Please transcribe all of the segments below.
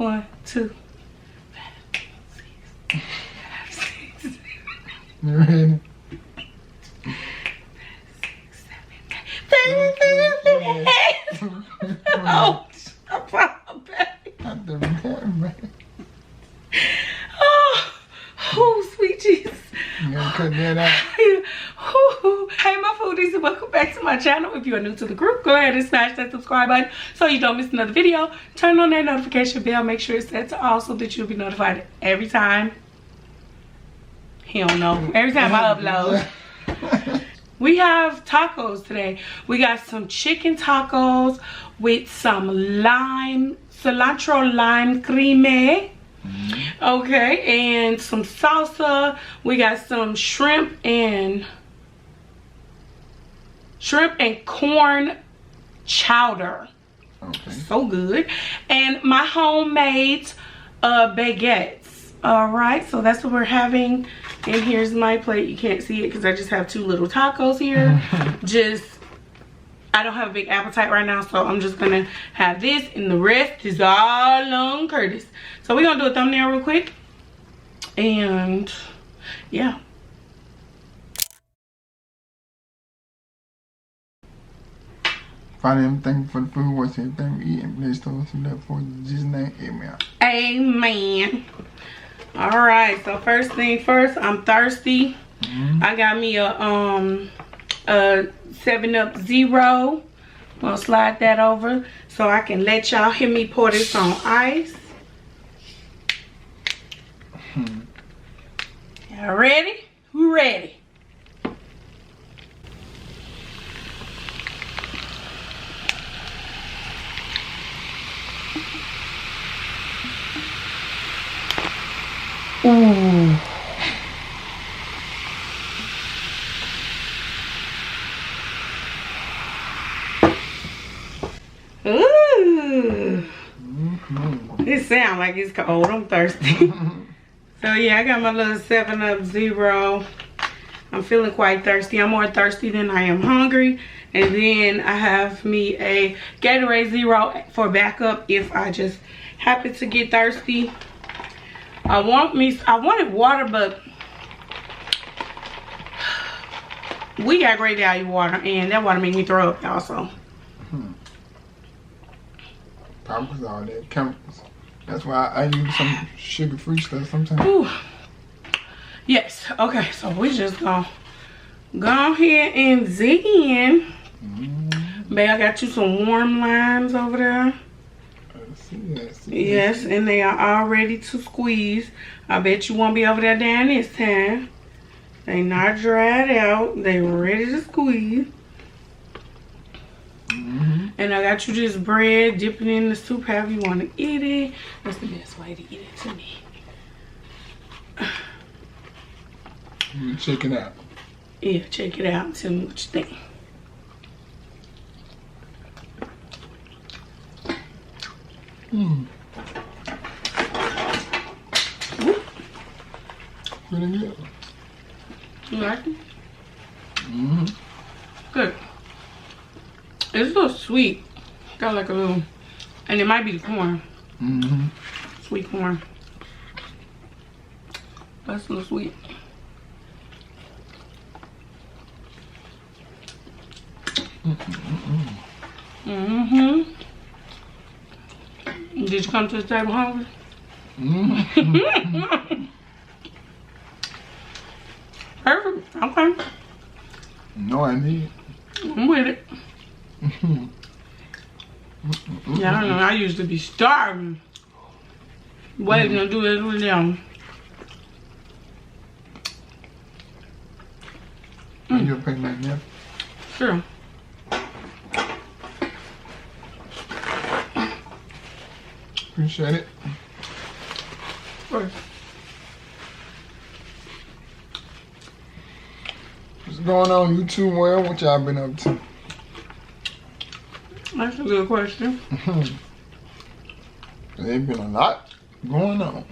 1, 2, 5, 6. You ready? 7. Oh, I'm back. Not the camera. Oh, sweet Jesus. You gotta cut that out. Hey my foodies, and welcome back to my channel. If you are new to the group, go ahead and smash that subscribe button so you don't miss another video. Turn on that notification bell, make sure it's set to all so that you'll be notified every time. He don't know. Every time I upload. We have tacos today. We got some chicken tacos with some cilantro lime creme. Okay, and some salsa. We got some shrimp and corn chowder. Okay. So good. And my homemade baguettes. All right, so that's what we're having. And here's my plate. You can't see it because I just have 2 little tacos here. I don't have a big appetite right now, so I'm just gonna have this, and the rest is all on Curtis. So we're gonna do a thumbnail real quick, and yeah. Father, thank you for the food, what's everything we eat, and bless those who love for Jesus' name, amen. Amen. All right, so first thing first, I'm thirsty. I got me a 7-Up Zero. I'm gonna slide that over so I can let y'all hear me pour this on ice. Y'all ready? Who ready? Ooh. Ooh. It sounds like it's cold. I'm thirsty. So yeah, I got my little 7-Up Zero. I'm feeling quite thirsty. I'm more thirsty than I am hungry. And then I have me a Gatorade Zero for backup if I just happen to get thirsty. I wanted water, but we got Great Value water, and that water made me throw up, y'all. So Probably with all that chemicals. That's why I use some sugar-free stuff sometimes. Ooh. Yes. Okay. So we just gonna go ahead and zig in. Babe, I got you some warm limes over there. Yes, and they are all ready to squeeze. I bet you won't be over there down this time. They not dried out. They ready to squeeze. And I got you this bread, dip it in the soup however you want to eat it. That's the best way to eat it to me. Check it out. Yeah, check it out and tell me what you think. Pretty good. You like it? Good. It's a little sweet. Got like a little, and it might be the corn. Sweet corn. That's a little sweet. Did you come to the table hungry? Perfect. Okay. No, I need it. I'm with it. Yeah, I don't know. I used to be starving. Waiting to do it with them. You'll pay me now? Sure. Appreciate it. First. What's going on YouTube world? What y'all been up to? That's a good question. There's been a lot going on.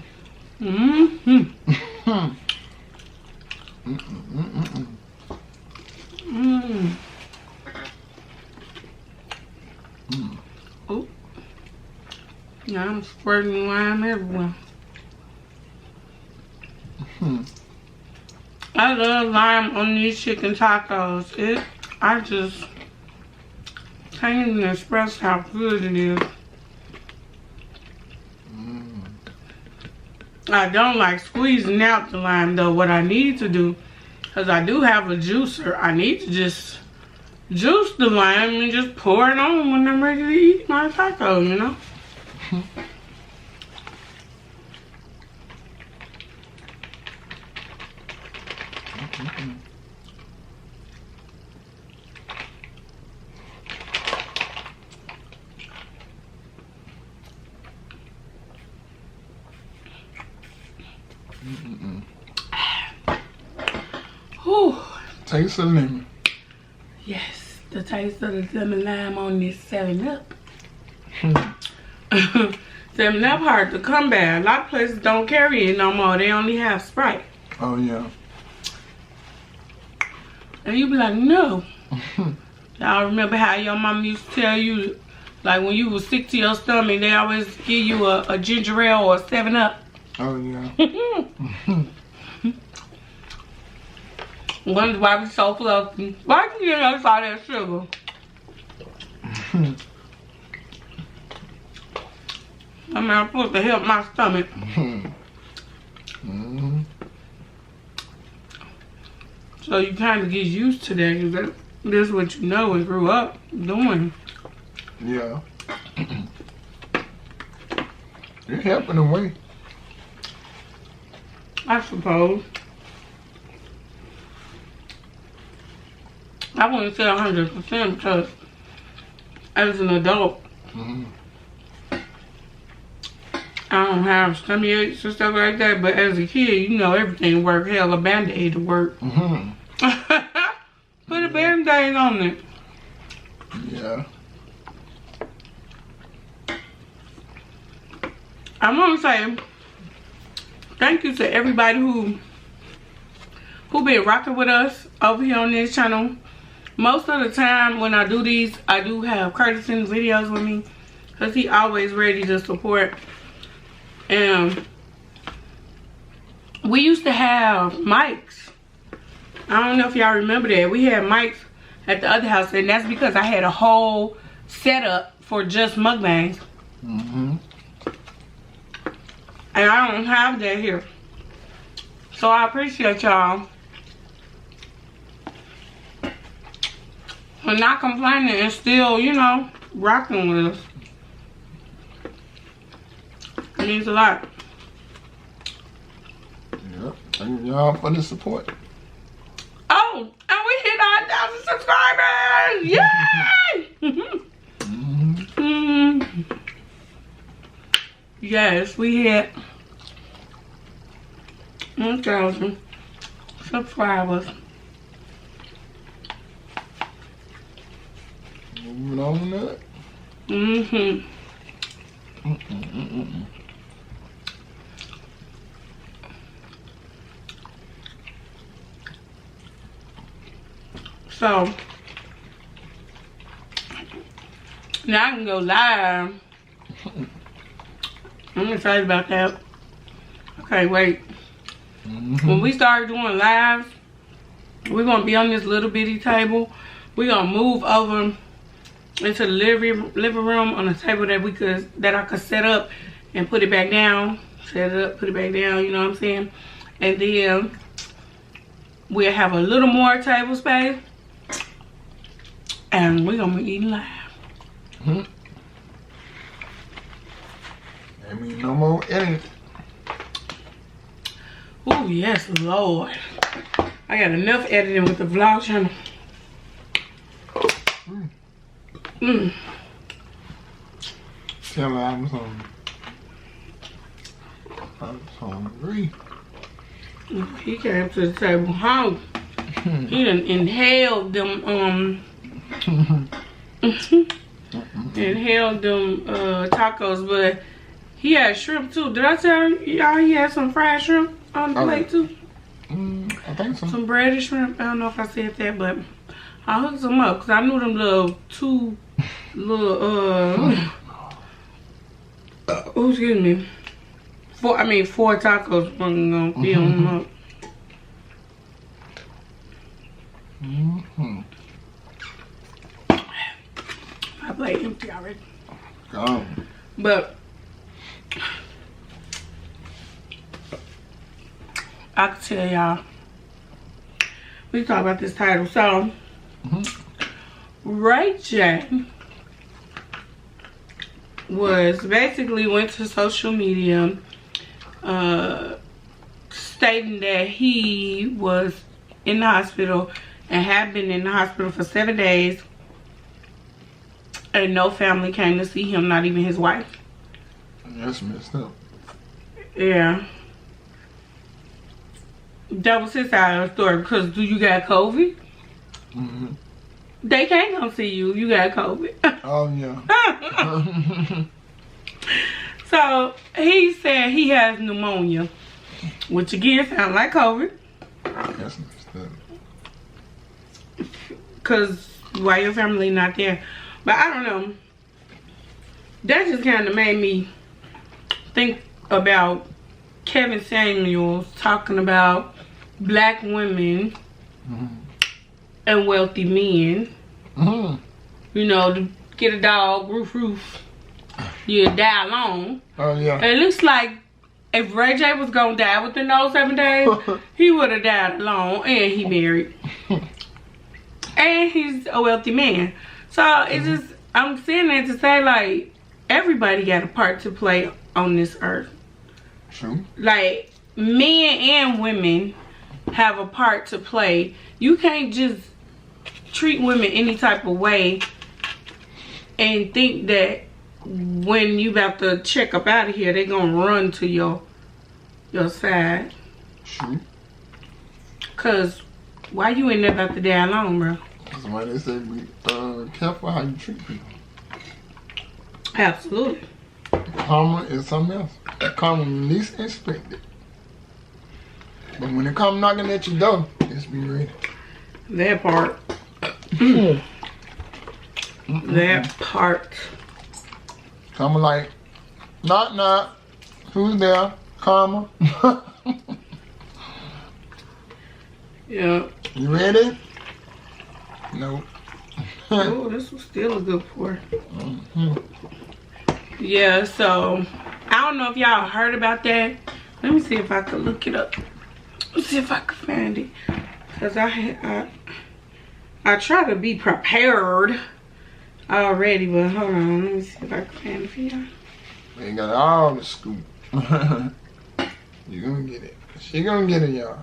Yeah, I'm squirting lime everywhere. I love lime on these chicken tacos. I just can't even express how good it is. I don't like squeezing out the lime though. What I need to do, because I do have a juicer, I need to just juice the lime and just pour it on when I'm ready to eat my taco, you know? Whew. Taste of lemon. Yes, the taste of the lemon lime on this 7-Up. 7-Up hard to come by. A lot of places don't carry it no more. They only have Sprite. Oh, yeah. And you be like, no. Y'all remember how your mom used to tell you, like when you was sick to your stomach, they always give you a ginger ale or a 7-Up. Oh, yeah. Wonder why we so fluffy. Why can you give us all that sugar? I mean, I'm supposed to help my stomach. So you kind of get used to that, because that's what you know and grew up doing. Yeah. It helped in a way. I suppose. I wouldn't say 100% because as an adult, I don't have stomach aches and stuff like that. But as a kid, you know, everything worked. Hell, a Band-Aid to work. Put a Band-Aid on it. Yeah. I want to say thank you to everybody who been rocking with us over here on this channel. Most of the time when I do these, I do have Curtis in the videos with me because he always ready to support. And we used to have mics. I don't know if y'all remember that. We had mics at the other house, and that's because I had a whole setup for just mukbangs. And I don't have that here. So I appreciate y'all for not complaining and still, you know, rocking with us. It means a lot. Yep. Thank y'all for the support. Oh, and we hit 9,000 subscribers! Yay! Yes, we hit 1,000 subscribers. Moving on up. So now I can go live. I'm excited about that. Okay, wait. When we start doing lives, we're gonna be on this little bitty table. We're gonna move over into the living room on a table that I could set up and put it back down. Set it up, put it back down, you know what I'm saying? And then we'll have a little more table space. And we're gonna be eating live. I mean, no more editing. Oh yes, Lord. I got enough editing with the vlog channel. Tell her I'm hungry. He came to the table hungry. He done inhaled them tacos, but he had shrimp too. Did I tell y'all he had some fried shrimp on the plate too? I think so. Some breaded shrimp. I don't know if I said that, but I hooked them up because I knew them little Oh, excuse me. 4 tacos wasn't gonna be on them. My plate empty already. Gone. But I can tell y'all, we talk about this title. So, Ray J went to social media stating that he was in the hospital and had been in the hospital for 7 days and no family came to see him, not even his wife. That's messed up. Yeah. That was his side of the story. Because do you got COVID? They can't come see you. You got COVID. Oh, yeah. So, he said he has pneumonia. Which, again, sounds like COVID. That's messed up. Because why your family not there? But I don't know. That just kind of made me think about Kevin Samuels talking about black women and wealthy men. You know, to get a dog, roof, you die alone. Oh, yeah. And it looks like if Ray J was gonna die within those 7 days, he would have died alone, and he married. And he's a wealthy man. So it's just, I'm saying that to say, like, everybody got a part to play on this earth. True. Like, men and women have a part to play. You can't just treat women any type of way and think that when you about to check up out of here, they're gonna run to your side. True. Cause why you in there about to die alone, bro? That's why they say be careful how you treat people. Absolutely. Karma is something else. Karma when you least expect it. But when it come knocking at your door, just be ready. That part. That part. Karma like, knock. Who's there? Karma. Yeah. You ready? Nope. Oh, this was still a good pour. Yeah, so I don't know if y'all heard about that. Let me see if I can look it up. Let's see if I can find it. Cause I try to be prepared already, but hold on. Let me see if I can find it for y'all. They got all the scoop. You gonna get it. She gonna get it, y'all.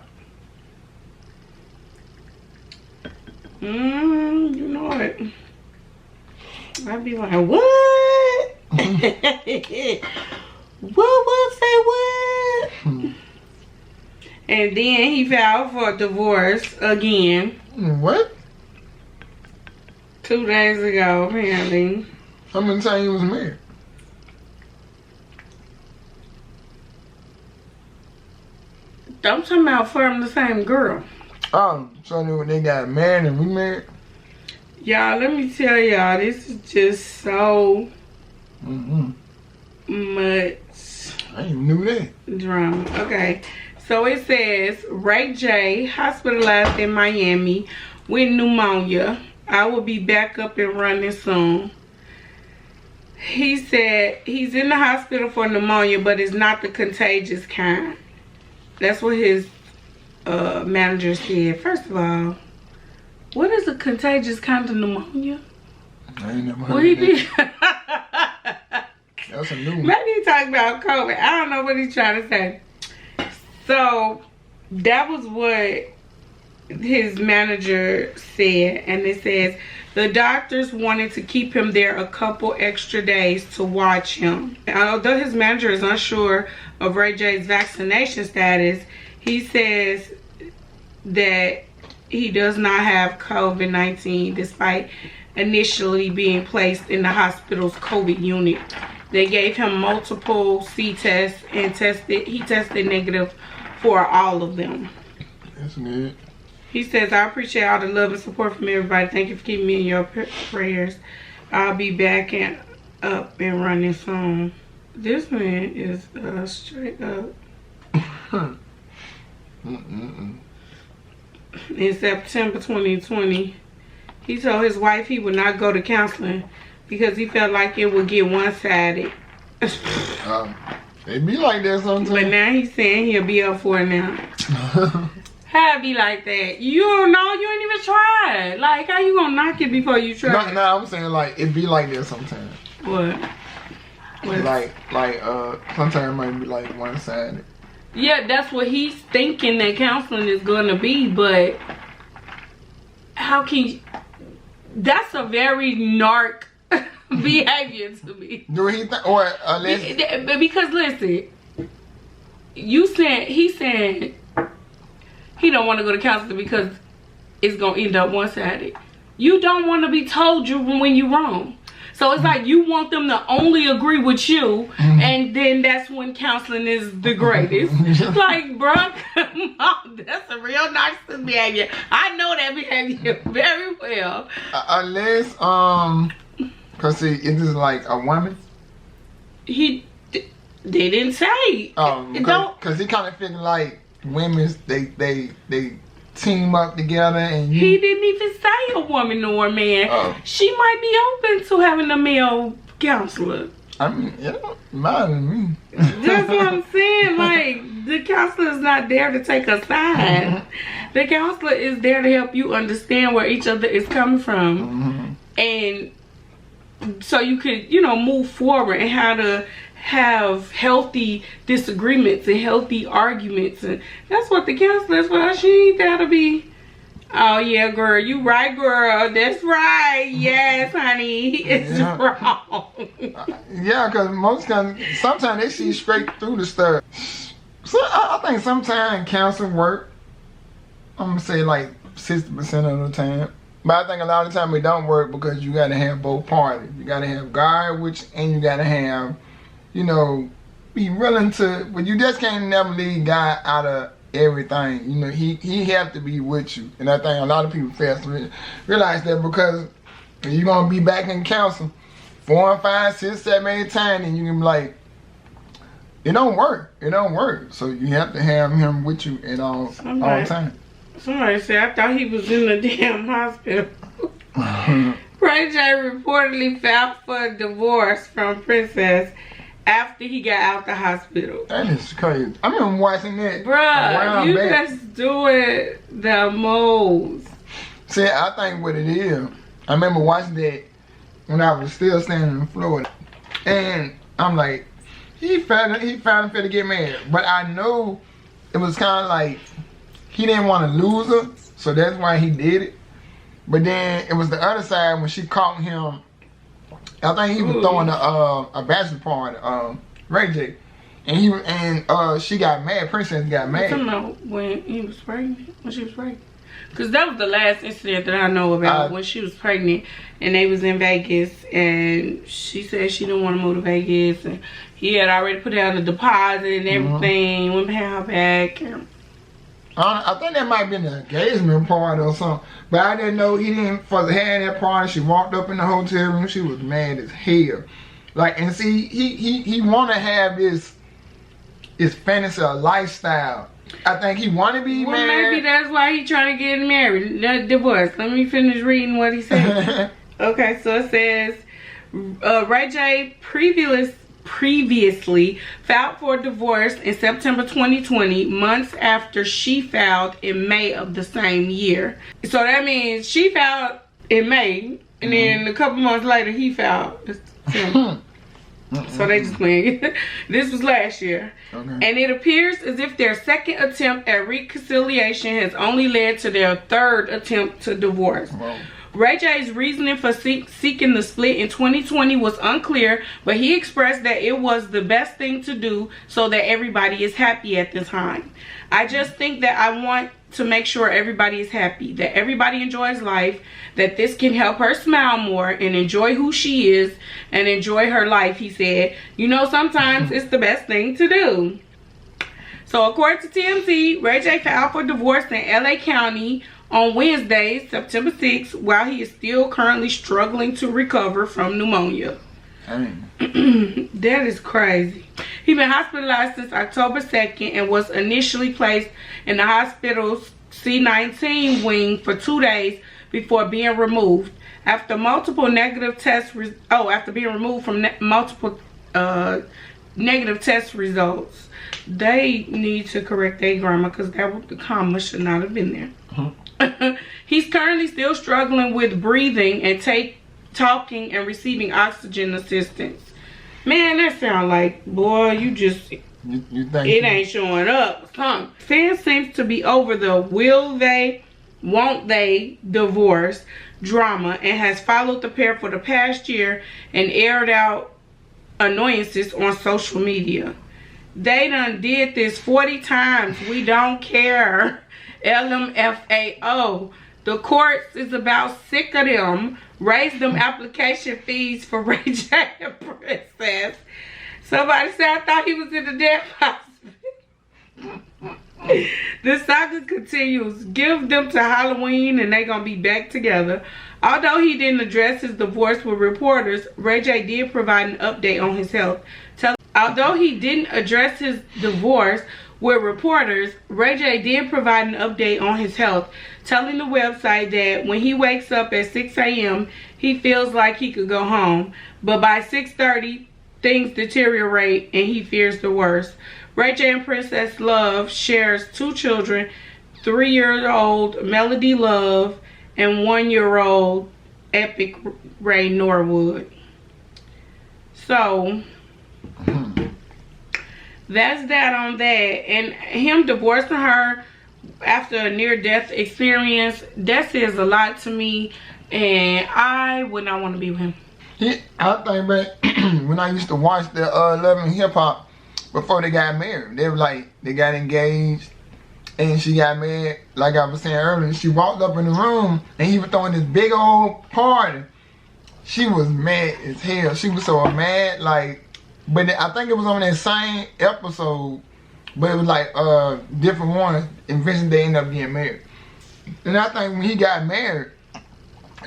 You know what? I'd be like, what? What? Say what? And then he filed for a divorce again. What? 2 days ago, apparently. How many times he was married? I'm talking about from the same girl. Oh, so they got married and remarried? Y'all, let me tell y'all, this is just so much I even knew that. drama. Okay, so it says, Ray J hospitalized in Miami with pneumonia. I will be back up and running soon. He said he's in the hospital for pneumonia, but it's not the contagious kind. That's what his manager said. First of all, what is a contagious kind of pneumonia? I ain't never heard What he of did? that. That's a new one. Maybe he talking about COVID. I don't know what he's trying to say. So that was what his manager said, and it says the doctors wanted to keep him there a couple extra days to watch him. And although his manager is unsure of Ray J's vaccination status, he says that he does not have COVID-19 despite initially being placed in the hospital's COVID unit. They gave him multiple C tests and he tested negative for all of them. That's good. He says, I appreciate all the love and support from everybody. Thank you for keeping me in your prayers. I'll be back and up and running soon. This man is straight up. In September 2020, he told his wife he would not go to counseling because he felt like it would get one-sided. It be like that sometimes. But now he's saying he'll be up for it now. How it be like that? You don't know, you ain't even tried. Like, how you gonna knock it before you try? No, I'm saying like it be like that sometimes. What? Like sometimes it might be like one-sided. Yeah, that's what he's thinking that counseling is gonna be, but how can you, that's a very narc behavior to me. Do he think, or unless because listen, he said he don't want to go to counseling because it's gonna end up one-sided. You don't want to be told you when you're wrong. So it's like you want them to only agree with you, and then that's when counseling is the greatest. Like, bruh, come on, that's a real narcissist behavior. I know that behavior very well. Unless, cause see, it is like a woman. They didn't say. Cause he kind of figured like women, they team up together, and he didn't even say a woman or a man. She might be open to having a male counselor. I mean, it don't matter to me. That's what I'm saying. Like, the counselor is not there to take a side. The counselor is there to help you understand where each other is coming from, and so you could, move forward and how to have healthy disagreements and healthy arguments. And that's what the counselor is for. She ain't there to be, oh yeah, girl, you right, girl, that's right, yes, honey, it's wrong. Yeah, because sometimes they see straight through the stuff. So I think sometimes counseling work, I'm gonna say like 60% of the time. But I think a lot of the time it don't work because you gotta have both parties. You gotta have God, and you gotta have, be willing to, but you just can't never leave God out of everything. He have to be with you. And I think a lot of people fail to realize that, because you're going to be back in counseling 4, 5, 6, 7, 8 times, and you can be like, it don't work. It don't work. So you have to have him with you at all time. Somebody said, I thought he was in the damn hospital. Ray J reportedly filed for divorce from Princess after he got out the hospital. That is crazy. I remember watching that. Bruh, you just doing the most. See, I think what it is, I remember watching that when I was still standing in Florida. And I'm like, he finally finna get married. But I know it was kind of like, he didn't want to lose her, so that's why he did it. But then it was the other side when she caught him. I think he was throwing a bachelor party, Ray J, and she got mad. Princess got mad. You talking about when he was pregnant? When she was pregnant? Because that was the last incident that I know about, when she was pregnant and they was in Vegas, and she said she didn't want to move to Vegas, and he had already put down the deposit and everything, went behind her back. I think that might have been the engagement party or something. But I didn't know he didn't have that party. She walked up in the hotel room. She was mad as hell. Like, and see, he want to have this fantasy of lifestyle. I think he want to be married. Maybe that's why he trying to get married. Not divorce. Let me finish reading what he said. Okay, so it says, Ray J previously filed for divorce in September 2020, months after she filed in May of the same year. So that means she filed in May, and then a couple months later he filed. So they just playing. This was last year. Okay. And it appears as if their second attempt at reconciliation has only led to their third attempt to divorce. Whoa. Ray J's reasoning for seeking the split in 2020 was unclear, but he expressed that it was the best thing to do so that everybody is happy at the time. I just think that I want to make sure everybody is happy, that everybody enjoys life, that this can help her smile more and enjoy who she is and enjoy her life, he said. Sometimes it's the best thing to do. So according to TMZ, Ray J filed for divorce in LA County on Wednesday, September 6th, while he is still currently struggling to recover from pneumonia. That is crazy. He been hospitalized since October 2nd and was initially placed in the hospital's C-19 wing for 2 days before being removed. After multiple negative tests, after being removed from multiple negative test results. They need to correct their grammar because the comma should not have been there. He's currently still struggling with breathing and talking and receiving oxygen assistance. Man, that sound like, boy, you think it ain't showing up. Fans seems to be over the will they, won't they divorce drama and has followed the pair for the past year and aired out annoyances on social media. They done did this 40 times. We don't care. LMFAO. The courts is about sick of them. Raise them application fees for Ray J and Princess. Somebody said I thought he was in the damn hospital. The saga continues. Give them to Halloween and they gonna be back together. Although he didn't address his divorce with reporters, Ray J did provide an update on his health. Although he didn't address his divorce with reporters, Ray J did provide an update on his health, telling the website that when he wakes up at 6 a.m., he feels like he could go home. But by 6:30, things deteriorate and he fears the worst. Ray J and Princess Love shares 2 children, 3-year-old Melody Love and 1-year-old Epic Ray Norwood. So that's that on that. And him divorcing her after a near-death experience, that says a lot to me, and I would not want to be with him. I think back when I used to watch the Love and Hip Hop before they got married. They were like, they got engaged and she got married. Like I was saying earlier, she walked up in the room and he was throwing this big old party. She was mad as hell. She was so mad, like, but I think it was on that same episode, but it was like different ones. Eventually they ended up getting married. And I think when he got married,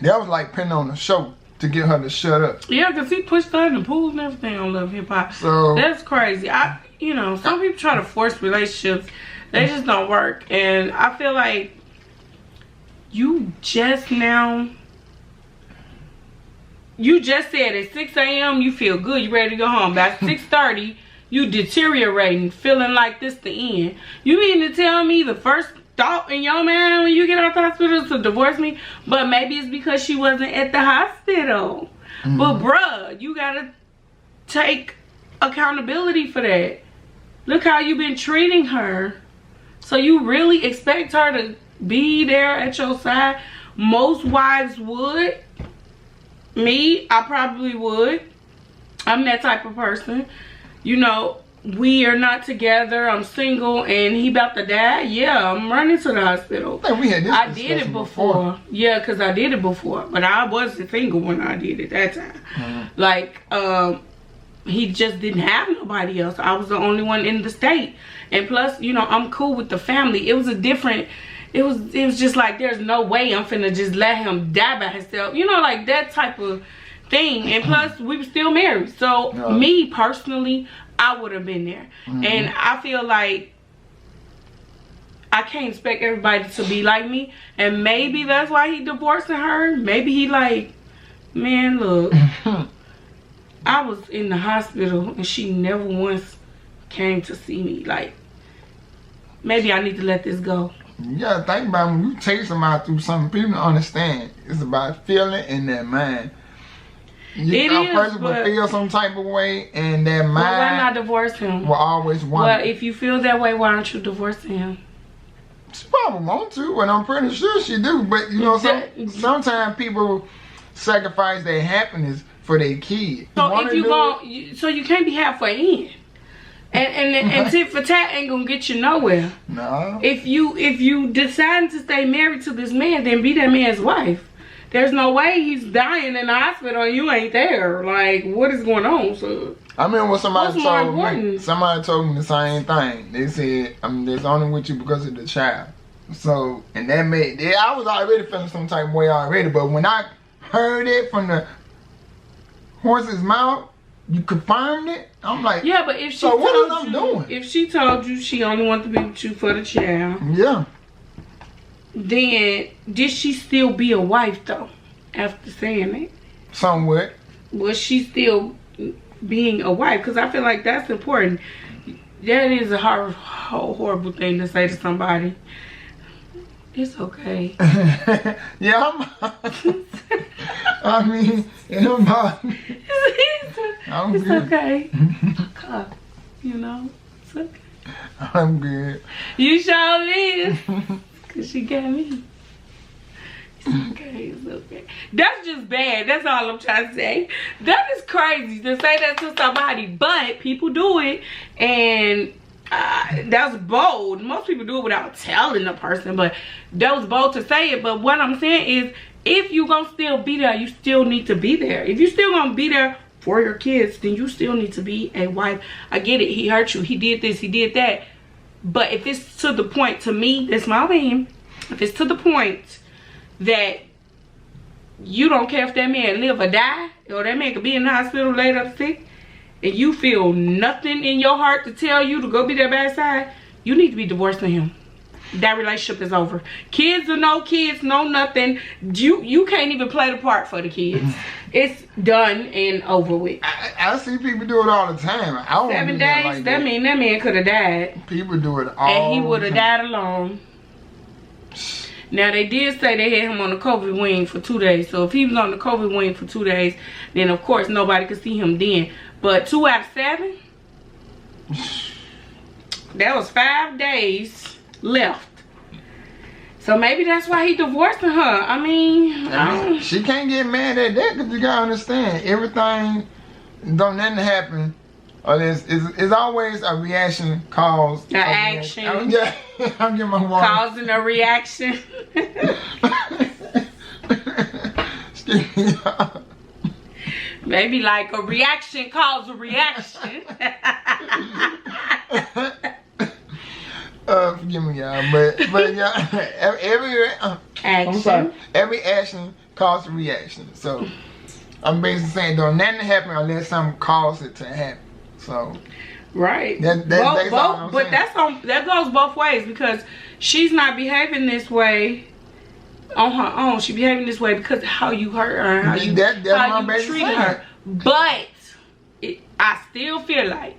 that was like putting on a show to get her to shut up. Yeah, because he pushed her in the pool and everything on Love Hip Hop. So that's crazy. Some people try to force relationships. They just don't work. And I feel like you just said at 6 a.m. you feel good, you ready to go home. By 6:30, you deteriorating, feeling like this the end. You mean to tell me the first thought in your mind when you get out the hospital is to divorce me? But maybe it's because she wasn't at the hospital. But bruh, you gotta take accountability for that. Look how you've been treating her. So you really expect her to be there at your side? Most wives would. Me, I probably would. I'm that type of person. You know, we are not together. I'm single and he about to die. Yeah, I'm running to the hospital. I did it before. Yeah, because I did it before. But I wasn't single when I did it that time. Like, he just didn't have nobody else. I was the only one in the state. And plus, you know, I'm cool with the family. It was a different... It was just like, there's no way I'm finna just let him die by himself. You know, like that type of thing. And plus, we were still married. So, me personally, I would have been there. And I feel like I can't expect everybody to be like me. And maybe that's why he divorcing her. Maybe he like, man, look, I was in the hospital and she never once came to see me. Like, maybe I need to let this go. You gotta think about when you take somebody through something, people don't understand. It's about feeling in their mind. A person will feel some type of way and their mind why not divorce him? Will always want. Well, if you feel that way, why aren't you divorcing him? She probably want to, and I'm pretty sure she do. But you know, sometimes people sacrifice their happiness for their kids. So if you can't be halfway in. And tit for tat ain't gonna get you nowhere. No. If you decide to stay married to this man, then be that man's wife. There's no way he's dying in the hospital and you ain't there. Like, what is going on? So I mean, what somebody told me. Somebody told me the same thing. They said, there's only with you because of the child. So, and that made, I was already feeling some type of way already. But when I heard it from the horse's mouth, You confirmed it? I'm like, yeah, but if she so what told is I'm you, doing? if she told you she only wanted to be with you for the child, Yeah. then did she still be a wife though? After saying it, Somewhat. was she still being a wife? Because I feel like that's important. That is a horrible thing to say to somebody. It's okay. Yeah, I mean, I'm it's good. okay. You know, it's okay. I'm good. You sure is. Because she got me. It's okay, it's okay. That's just bad. That's all I'm trying to say. That is crazy to say that to somebody, but people do it, and that's bold. Most people do it without telling the person, but that was bold to say it. But what I'm saying is, if you gonna still be there, you still need to be there. If you still gonna be there for your kids, then you still need to be a wife. I get it. He hurt you. He did this. He did that. But if it's to the point, to me, that's my opinion. If it's to the point that you don't care if that man live or die, or that man could be in the hospital laid up sick, and you feel nothing in your heart to tell you to go be there by his side, you need to be divorcing him. That relationship is over. Kids or no kids, no nothing. You can't even play the part for the kids. It's done and over with. I see people do it all the time. I don't 7 do days, like that mean that man could have died. People do it all And he would have the time. died alone. Now, they did say they had him on the COVID wing for 2 days. So, if he was on the COVID wing for 2 days, then, of course, nobody could see him then. But 2 out of 7, that was 5 days left. So, maybe that's why he divorcing her. I mean, she can't get mad at that because you got to understand, everything, don't nothing happen. Or there's always a reaction caused. An action. Yeah, I'm getting my water. Causing a reaction. Maybe like a reaction cause a reaction. Forgive me, y'all, but y'all, every action causes a reaction. So I'm basically saying don't nothing happen unless something causes it to happen. So right. But that goes both ways, because she's not behaving this way on her own. She's behaving this way because of how you hurt her and how you treat her. But I still feel like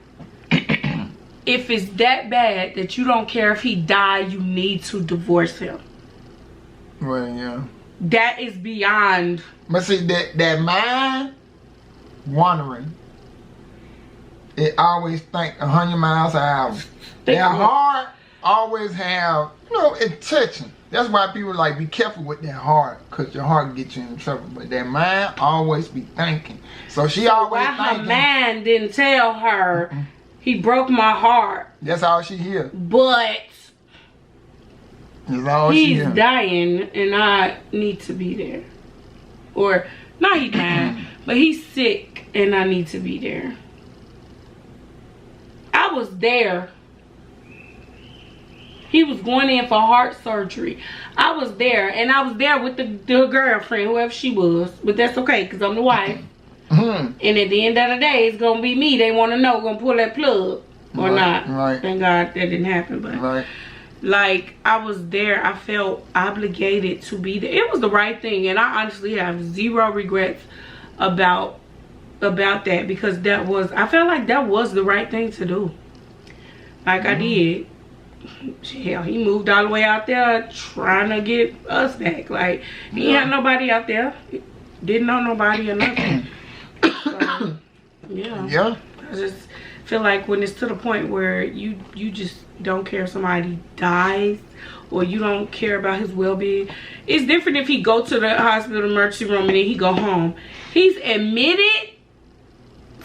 if it's that bad that you don't care if he died, you need to divorce him. Well, yeah. That is beyond. But see, that mind wandering, it always think 100 miles an hour. Their heart always have, it's touching. That's why people like be careful with their heart, because your heart gets you in trouble. But their mind always be thinking. So she always why thinking. Her man didn't tell her, he broke my heart. That's all she hears. But he's dying and I need to be there. Or, not he dying, but he's sick and I need to be there. I was there. He was going in for heart surgery. I was there, and I was there with the girlfriend, whoever she was. But that's okay, because I'm the wife. And at the end of the day, it's going to be me. They want to know, going to pull that plug or not. Right. Thank God that didn't happen. But like, I was there. I felt obligated to be there. It was the right thing, and I honestly have zero regrets about that, because I felt like that was the right thing to do. Like, I did. Hell, he moved all the way out there trying to get us back. Like, he had nobody out there. Didn't know nobody or nothing. So, yeah. I just feel like when it's to the point where you just don't care if somebody dies, or you don't care about his well-being. It's different if he go to the hospital emergency room and then he go home. He's admitted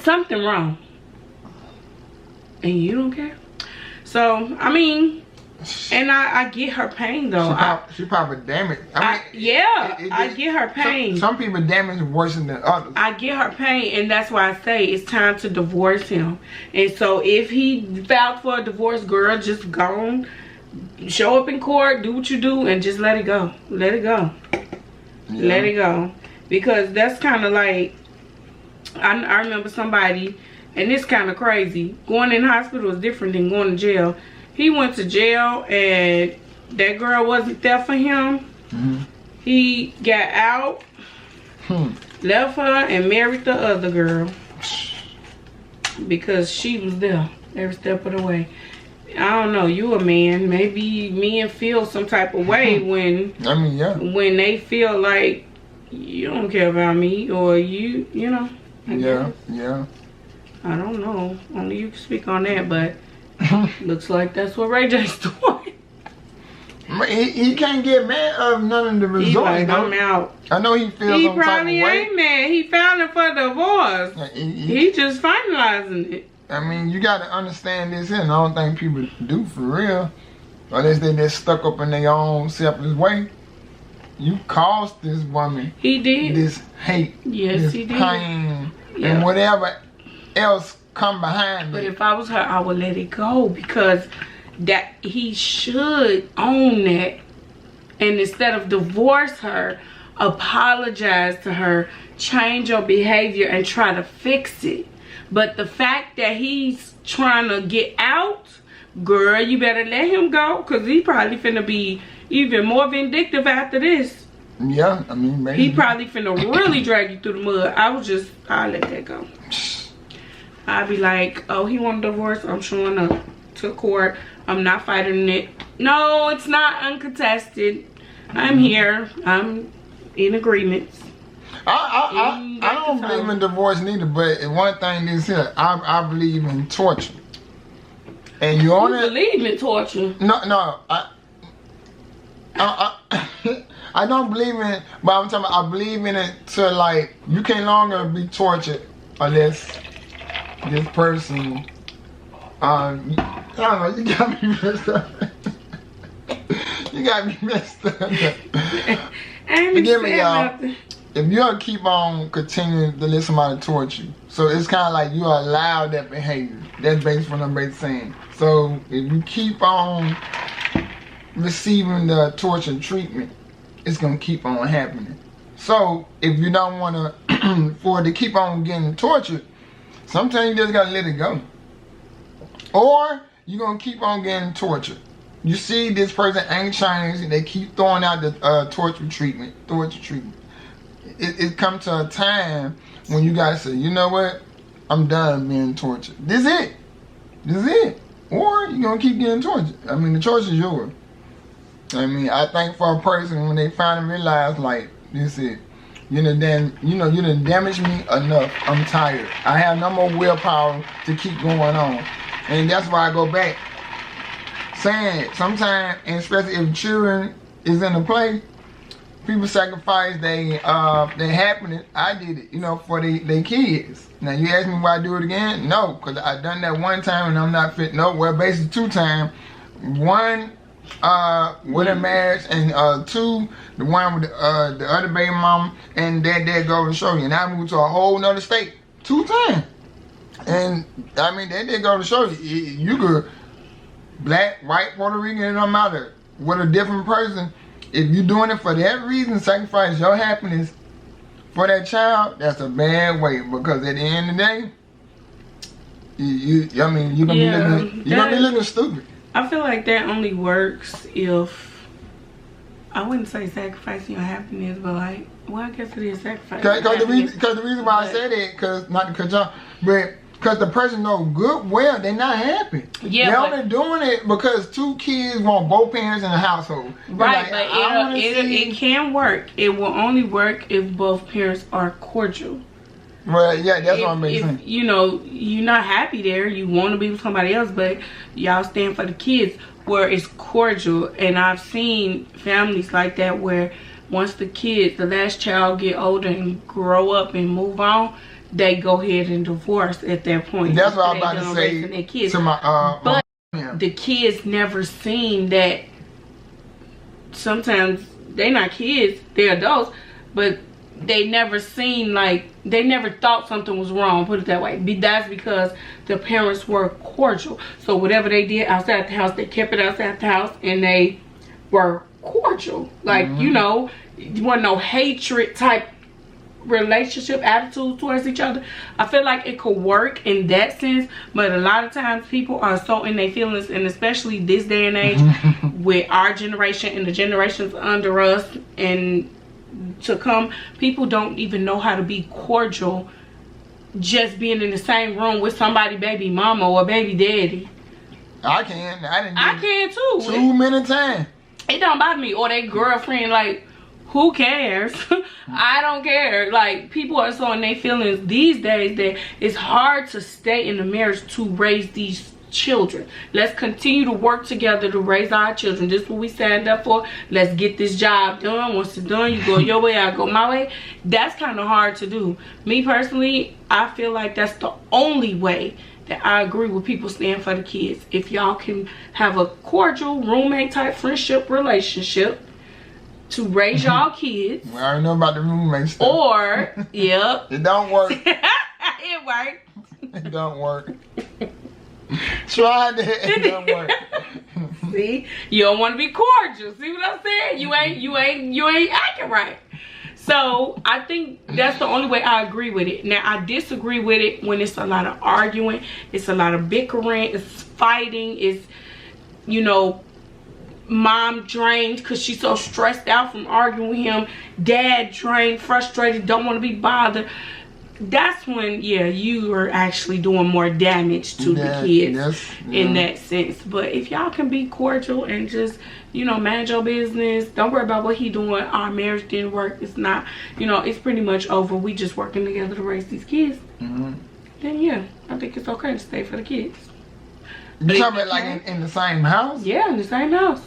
something wrong, and you don't care. So, I mean, and I get her pain, though. She probably damaged. I get her pain. Some people damage worse than others. I get her pain, and that's why I say it's time to divorce him. And so if he filed for a divorce, girl, just go on, show up in court, do what you do, and just let it go. Let it go. Yeah. Let it go. Because that's kind of like, I remember somebody, and it's kind of crazy. Going in the hospital is different than going to jail. He went to jail, and that girl wasn't there for him. He got out, left her, and married the other girl because she was there every step of the way. I don't know, you a man. Maybe men feel some type of way when when they feel like you don't care about me, or you know. I don't know. Only you can speak on that, but looks like that's what Ray J's doing. He can't get mad of none of the results. He like, I'm out. I know he feels some type of way. He probably ain't mad. He filing for divorce. He just finalizing it. I mean, you got to understand this here, and I don't think people do for real. Unless they just stuck up in their own selfish way. You caused this woman this hate, this pain, and whatever else come behind it. But if I was her, I would let it go, because that he should own that, and instead of divorce her, apologize to her, change your behavior, and try to fix it. But the fact that he's trying to get out, girl, you better let him go, because he probably finna be even more vindictive after this. Yeah, I mean, maybe. He probably finna really drag you through the mud. I'll let that go. I'll be like, oh, he want a divorce, I'm showing up to court. I'm not fighting it. No, it's not uncontested. I'm here. I'm in agreement. I don't believe in divorce neither, but one thing is here, I believe in torture. And you believe in torture? No, I don't believe in it, but I'm talking about I believe in it to, like, you can't longer be tortured unless this person, I don't know, you got me messed up. You got me messed up. Forgive me, y'all. If you keep on continuing to let somebody torture you, so it's kind of like you allow that behavior. That's based on what I'm saying. So if you keep on receiving the torture treatment, it's gonna keep on happening. So if you don't want to for it to keep on getting tortured, sometimes you just gotta let it go, or you're gonna keep on getting tortured. You see this person ain't changed, they keep throwing out the torture treatment. It comes to a time when you gotta say, you know what, I'm done being tortured. This is it. Or you're gonna keep getting tortured. I mean, the choice is yours. I mean, I think for a person, when they finally realize, like, this is it. You done damaged me enough. I'm tired. I have no more willpower to keep going on. And that's why I go back saying, sometimes, and especially if children is in the play, people sacrifice their happiness. I did it, for their kids. Now, you ask me why I do it again? No, because I done that one time and I'm not fit. No, well, basically 2 times. 1, with a marriage, and 2, the one with the other baby mama, and that go to show you. And I moved to a whole nother state 2 times. And, I mean, that did go to show you. You could, black, white, Puerto Rican, it don't matter. With a different person, if you're doing it for that reason, sacrifice your happiness for that child, that's a bad way. Because at the end of the day, you're gonna be looking stupid. I feel like that only works if, I wouldn't say sacrificing your happiness, but like, well, I guess it is sacrificing. Because the reason why I said it, because not to cut y'all, but because the person know good well they're not happy. Yeah, they're only doing it because 2 kids want both parents in the household. Right, like, but it can work. It will only work if both parents are cordial. Well, yeah, that's what I'm saying. You're not happy there. You want to be with somebody else, but y'all stand for the kids where it's cordial. And I've seen families like that where once the last child get older and grow up and move on, they go ahead and divorce at that point. That's what I'm about to say to my but the kids never seen that. Sometimes they not kids, they're adults, but they never seen, like, they never thought something was wrong, put it that way. That's because the parents were cordial. So whatever they did outside the house, they kept it outside the house, and they were cordial. Like, there wasn't no hatred type relationship attitude towards each other. I feel like it could work in that sense, but a lot of times people are so in their feelings, and especially this day and age with our generation and the generations under us and to come, people don't even know how to be cordial just being in the same room with somebody baby mama or baby daddy. I can. I can too. Too many times. It don't bother me. Or their girlfriend, like, who cares? I don't care. Like, people are so in their feelings these days that it's hard to stay in the marriage to raise these children. Let's continue to work together to raise our children. This is what we signed up for. Let's get this job done. Once it's done, you go your way, I go my way. That's kind of hard to do. Me personally, I feel like that's the only way that I agree with people staying for the kids. If y'all can have a cordial roommate type friendship relationship to raise y'all kids. We already know about the roommate stuff. Or, yep. It don't work. It works. It don't work. Try that. It don't work. See, you don't want to be cordial. See what I'm saying? You ain't acting right. So I think that's the only way I agree with it. Now I disagree with it when it's a lot of arguing, it's a lot of bickering, it's fighting, it's, you know, mom drained because she's so stressed out from arguing with him, dad drained, frustrated, don't want to be bothered. That's when, yeah, you are actually doing more damage to the kids in that sense. But if y'all can be cordial and just, you know, manage your business, don't worry about what he doing. Our marriage didn't work. It's not, you know, it's pretty much over. We just working together to raise these kids. Then yeah, I think it's okay to stay for the kids. You talking about like in the same house? Yeah, in the same house.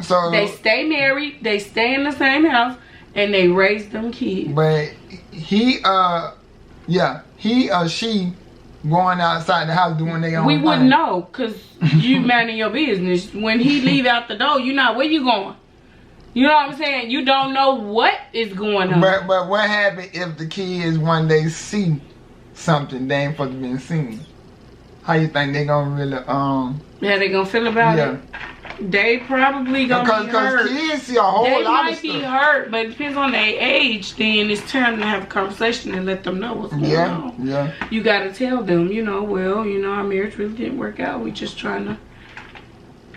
So they stay married, they stay in the same house, and they raise them kids. But he or she going outside the house doing their own We thing. wouldn't know, because you minding your business. When he leave out the door, you know where you going. You know what I'm saying? You don't know what is going on. But what happens if the kids one day see something they ain't supposed to be seen? How you think they gonna really how they gonna feel about it? They probably gonna be hurt. Because kids see a whole lot of stuff. They might be hurt, but it depends on their age. Then it's time to have a conversation and let them know what's going on. Yeah. You gotta tell them, you know, well, you know, our marriage really didn't work out. We just trying to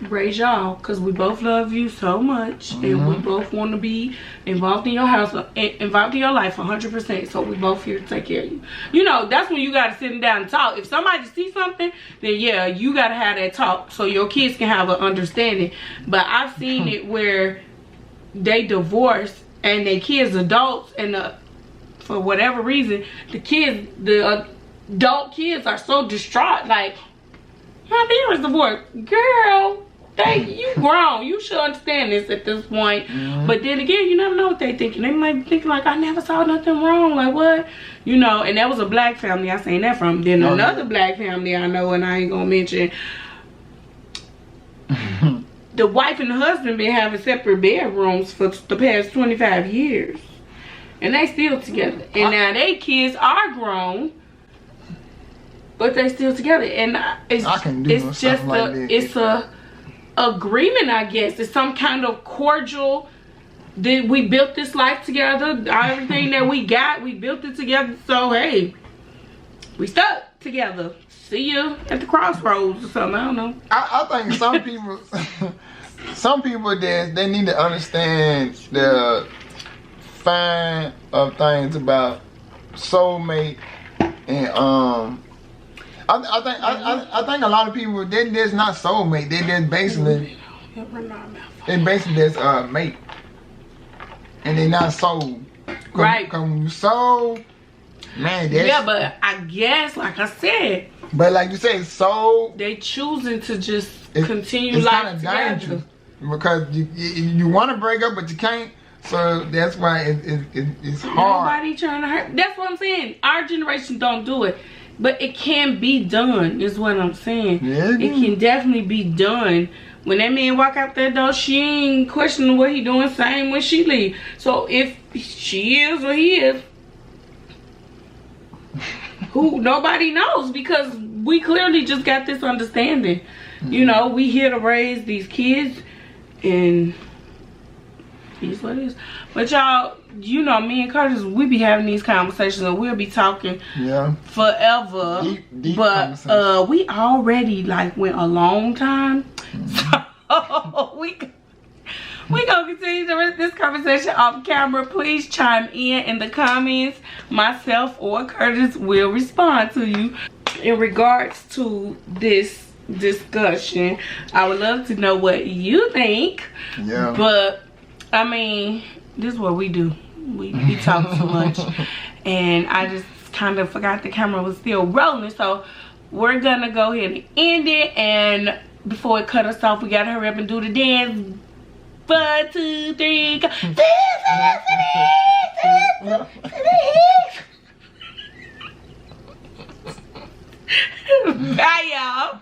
raise y'all because we both love you so much, and we both want to be involved in your house, involved in your life 100%. So we both here to take care of you. You know, that's when you gotta sit down and talk. If somebody sees something, then yeah, you gotta have that talk so your kids can have an understanding. But I've seen it where they divorce and their kids adults, and for whatever reason, the adult kids are so distraught, like, my parents divorced. Girl, you grown. You should understand this at this point. But then again, you never know what they thinking. They might be thinking like, I never saw nothing wrong. Like, what? You know, and that was a black family I seen that from. Then another black family I know, and I ain't gonna mention, the wife and the husband been having separate bedrooms for the past 25 years. And they still together. And now they kids are grown, but they still together. And it's just it's a agreement, I guess. It's some kind of cordial that we built this life together. Everything that we got, we built it together. So hey, we stuck together. See you at the crossroads or something. I don't know. I think some people they need to understand the fine of things about soulmate, and I think a lot of people they're just not soulmate. They're just basically just mate, and they're not soul. Right. When you soul, man. But I guess, like I said. But like you say, soul. They choosing to just continue life together. Because you want to break up, but you can't. So that's why it's hard. Nobody trying to hurt. That's what I'm saying. Our generation don't do it. But it can be done, is what I'm saying. Yeah, it can definitely be done. When that man walk out that door, she ain't questioning what he doing, same when she leave. So if she is or he is, who nobody knows, because we clearly just got this understanding. You know, we here to raise these kids, and It's what it is. But y'all, you know, me and Curtis, we be having these conversations and we'll be talking forever. Deep but we already like went a long time. So we gonna continue this conversation off camera. Please chime in the comments. Myself or Curtis will respond to you in regards to this discussion. I would love to know what you think. Yeah. But I mean, this is what we do. We talk too much, and I just kind of forgot the camera was still rolling. So we're gonna go ahead and end it. And before it cut us off, we gotta hurry up and do the dance. 1, 2, 3, go. Bye, y'all.